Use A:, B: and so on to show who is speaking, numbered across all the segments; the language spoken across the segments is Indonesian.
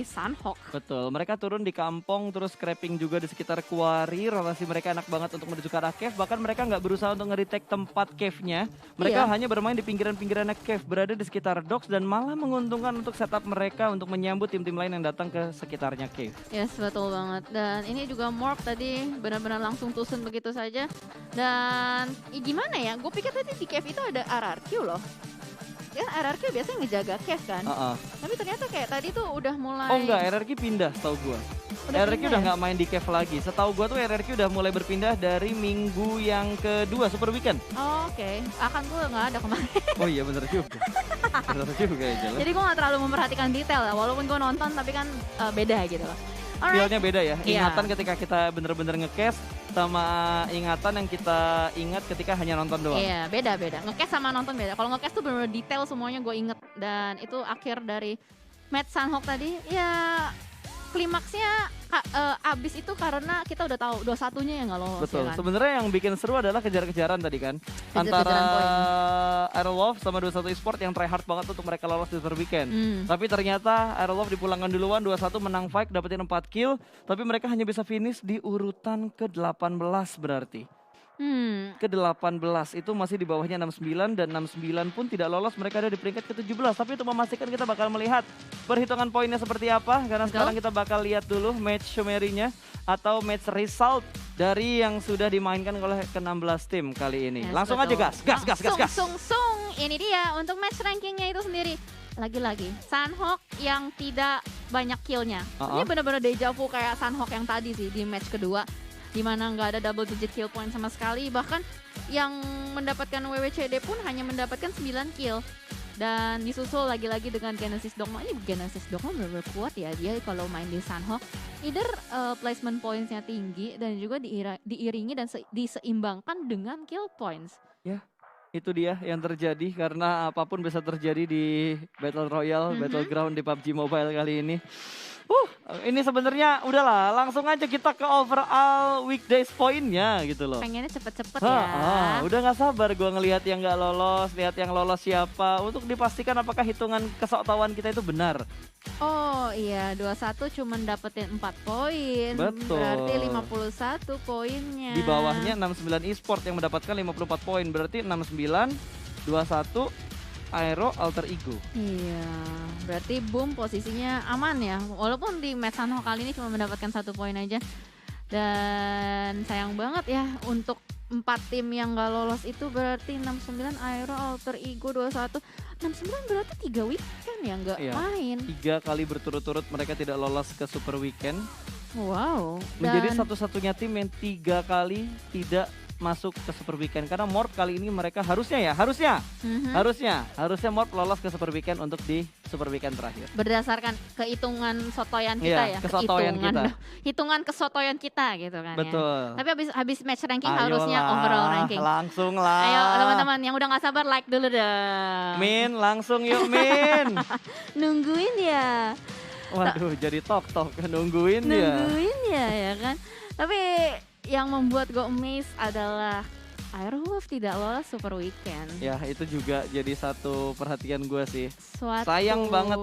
A: Sunhawk.
B: Betul, mereka turun di kampung, terus scrapping juga di sekitar quarry. Relasi mereka enak banget untuk menuju ke arah cave. Bahkan mereka nggak berusaha untuk nge-retake tempat cave-nya. Mereka hanya bermain di pinggiran-pinggiran cave, berada di sekitar docks, dan malah menguntungkan untuk setup mereka untuk menyambut tim-tim lain yang datang ke sekitarnya cave.
A: Yes, betul banget. Dan ini juga Morph tadi benar-benar langsung tusun begitu saja. Dan gimana ya, gue pikir tadi di cave itu ada RRQ loh. Kan RRQ biasanya ngejaga cave kan. Tapi ternyata kayak tadi tuh udah mulai.
B: Oh enggak, RRQ pindah setahu gue. RRQ udah nggak main di cave lagi. Setahu gue tuh RRQ udah mulai berpindah dari minggu yang kedua, Super Weekend.
A: Oh, oke. Akan gue nggak ada kemarin.
B: Oh iya bener juga. Bener juga ya Jalan.
A: Jadi gue nggak terlalu memperhatikan detail lah. Walaupun gue nonton tapi kan beda gitu loh.
B: Feel-nya beda ya.
A: Iya.
B: Ingatan ketika kita bener-bener nge-cast sama ingatan yang kita ingat ketika hanya nonton doang.
A: Iya, beda-beda. Nge-cast sama nonton beda. Kalau nge-cast tuh bener-bener detail semuanya gue inget. Dan itu akhir dari match Sunhawk tadi. Ya klimaksnya abis itu karena kita udah tahu 2-1-nya yang nggak lolos.
B: Betul.
A: Ya kan?
B: Sebenarnya yang bikin seru adalah kejar-kejaran tadi kan.
A: Kejar-kejaran
B: Antara Aerolove sama 21 Esport yang try hard banget untuk mereka lolos di Super Weekend. Tapi ternyata Aerolove dipulangkan duluan 2-1 menang fight dapetin 4 kill. Tapi mereka hanya bisa finish di urutan ke-18 berarti. Ke-18 itu masih di bawahnya 69 dan 69 pun tidak lolos, mereka ada di peringkat ke-17. Tapi untuk memastikan kita bakal melihat perhitungan poinnya seperti apa, karena sekarang kita bakal lihat dulu match summary-nya atau match result dari yang sudah dimainkan oleh ke-16 tim kali ini.
A: Yes,
B: langsung
A: betul.
B: aja gas.
A: Sung. Ini dia untuk match rankingnya itu sendiri. Lagi-lagi Sunhawk yang tidak banyak killnya. Ini benar-benar deja vu kayak Sunhawk yang tadi sih di match kedua, di mana nggak ada double digit kill point sama sekali. Bahkan yang mendapatkan WWCD pun hanya mendapatkan 9 kill. Dan disusul lagi-lagi dengan Genesis Dogma. Ini Genesis Dogma benar-benar kuat ya dia kalau main di Sunhawk. Either placement points-nya tinggi dan juga diiringi dan diseimbangkan dengan kill points.
B: Ya, itu dia yang terjadi karena apapun bisa terjadi di Battle Royale, Battleground di PUBG Mobile kali ini. Ini sebenarnya udahlah, langsung aja kita ke overall weekdays poinnya gitu loh.
A: Pengennya cepet-cepet ya.
B: Udah gak sabar gue ngelihat yang gak lolos, lihat yang lolos siapa, untuk dipastikan apakah hitungan kesoktawan kita itu benar.
A: Oh iya, 21 cuma dapetin 4 poin.
B: Betul.
A: Berarti 51 poinnya.
B: Di bawahnya 69 Esport yang mendapatkan 54 poin, berarti 69, 21 Aero Alter Ego.
A: Iya, berarti Boom posisinya aman ya. Walaupun di match Sunhawk kali ini cuma mendapatkan 1 poin aja. Dan sayang banget ya untuk 4 tim yang gak lolos itu, berarti 69 Aero Alter Ego 21. 69 berarti 3 weekend ya gak main.
B: 3 kali berturut-turut mereka tidak lolos ke Super Weekend.
A: Wow.
B: Menjadi satu-satunya tim yang 3 kali tidak masuk ke Super Weekend, karena Morph kali ini mereka harusnya Morph lolos ke Super Weekend untuk di Super Weekend terakhir.
A: Berdasarkan kehitungan sotoyan kita hitungan kesotoyan kita gitu kan.
B: Betul.
A: Ya. Tapi habis match ranking harusnya overall ranking.
B: Langsung lah.
A: Ayo teman-teman yang udah gak sabar like dulu deh.
B: Min, langsung yuk Min.
A: Nungguin ya.
B: Waduh, jadi tok nungguin
A: ya kan. Tapi yang membuat gue amazed adalah Aerolove tidak lolos Super Weekend.
B: Ya, itu juga jadi satu perhatian gue sih.
A: Sayang
B: banget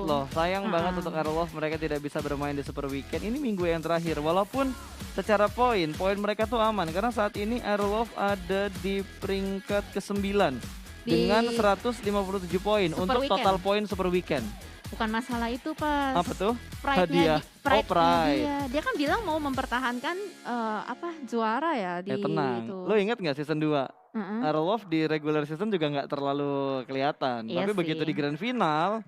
B: untuk Aerolove, mereka tidak bisa bermain di Super Weekend. Ini minggu yang terakhir, walaupun secara poin mereka tuh aman. Karena saat ini Aerolove ada di peringkat ke-9 dengan 157 poin untuk total poin Super Weekend.
A: Bukan masalah itu pas.
B: Apa tuh?
A: Pride-nya
B: Pride.
A: Dia kan bilang mau mempertahankan juara ya di
B: tenang.
A: itu.
B: Lo inget gak season 2? Aerolove di regular season juga gak terlalu kelihatan.
A: Iya
B: tapi
A: sih.
B: begitu di grand final,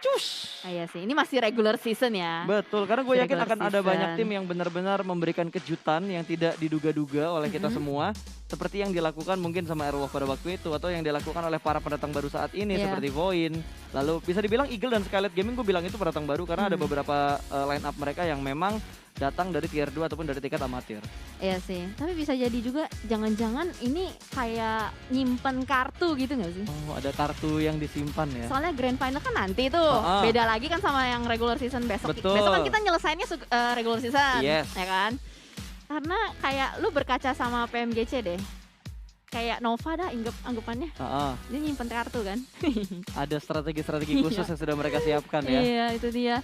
B: cus.
A: Iya sih, ini masih regular season ya.
B: Betul, karena gue yakin akan ada banyak tim yang benar-benar memberikan kejutan yang tidak diduga-duga oleh kita semua. Seperti yang dilakukan mungkin sama Aerolove pada waktu itu, atau yang dilakukan oleh para pendatang baru saat ini seperti Voin. Lalu bisa dibilang Eagle dan Skylight Gaming, gue bilang itu pendatang baru karena ada beberapa line up mereka yang memang datang dari tier 2 ataupun dari tingkat amatir.
A: Iya sih, tapi bisa jadi juga jangan-jangan ini kayak nyimpen kartu gitu gak sih?
B: Oh, ada kartu yang disimpan ya.
A: Soalnya grand final kan nanti tuh, beda lagi kan sama yang regular season besok.
B: Betul.
A: Besok kan kita nyelesainnya regular season,
B: Yes.
A: ya kan? Karena kayak lu berkaca sama PMGC deh. kayak Nova dah anggapannya. Dia nyimpen kartu kan.
B: Ada strategi-strategi khusus yang sudah mereka siapkan ya.
A: Iya, itu dia.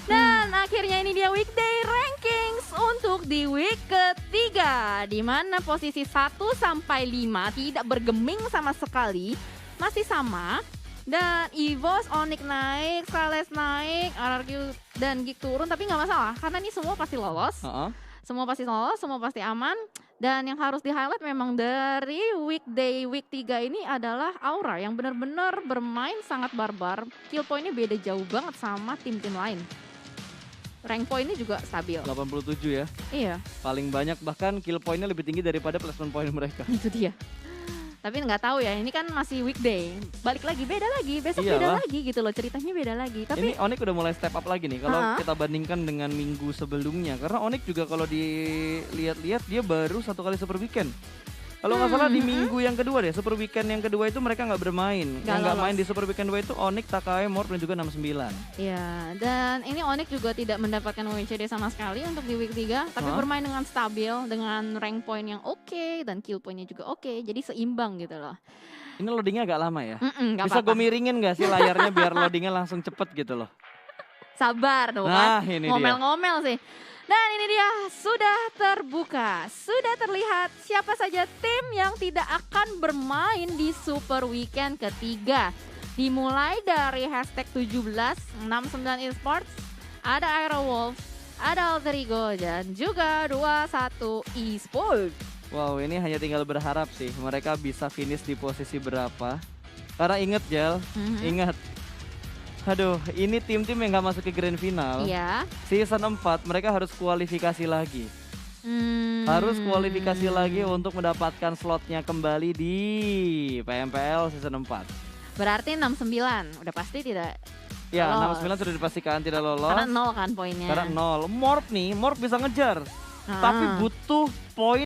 A: Dan akhirnya ini dia weekday rankings untuk di week ketiga, di mana posisi 1 sampai 5 tidak bergeming sama sekali, masih sama. Dan EVOS, Onyx naik, Scarlet naik, RRQ dan Geek turun, tapi nggak masalah karena ini semua pasti lolos. Semua pasti lolos, semua pasti aman. Dan yang harus di-highlight memang dari weekday week 3 ini adalah Aura yang benar-benar bermain sangat barbar. Kill point-nya beda jauh banget sama tim-tim lain. Rank point-nya juga stabil.
B: 87 ya.
A: Iya.
B: Paling banyak, bahkan kill point-nya lebih tinggi daripada placement point mereka.
A: Itu dia. Tapi nggak tahu ya, ini kan masih weekday. Balik lagi, beda lagi, besok beda lagi gitu loh, ceritanya beda lagi. Tapi
B: ini Onyx udah mulai step up lagi nih kalau kita bandingkan dengan minggu sebelumnya. Karena Onyx juga kalau dilihat-lihat dia baru 1 kali super weekend. Kalau nggak salah di minggu yang kedua deh, super weekend yang kedua itu mereka nggak bermain. Yang nggak main di super weekend 2 itu Onyx, Takai, Morph dan juga 69.
A: Iya, dan ini Onyx juga tidak mendapatkan WCD sama sekali untuk di week 3. Tapi bermain dengan stabil, dengan rank point yang oke, dan kill point-nya juga oke. Jadi seimbang gitu loh.
B: Ini loadingnya agak lama ya?
A: Bisa
B: gue miringin nggak sih layarnya biar loadingnya langsung cepet gitu loh?
A: Sabar tuh kan, ngomel-ngomel sih. Dan ini dia sudah terbuka, sudah terlihat siapa saja tim yang tidak akan bermain di Super Weekend ketiga. Dimulai dari hashtag 1769 Esports, ada Aerowolf, ada Alter Ego, dan juga 21 Esports.
B: Wow, ini hanya tinggal berharap sih mereka bisa finish di posisi berapa. Karena inget Jel, ingat. Aduh, ini tim-tim yang gak masuk ke grand final.
A: Iya.
B: Season 4 mereka harus kualifikasi lagi. Harus kualifikasi lagi untuk mendapatkan slotnya kembali di PMPL season 4.
A: Berarti 69, udah pasti tidak
B: ya,
A: lolos.
B: 69 sudah dipastikan tidak lolos.
A: Karena 0 kan poinnya.
B: Karena 0. Morph nih, Morph bisa ngejar. Tapi butuh poin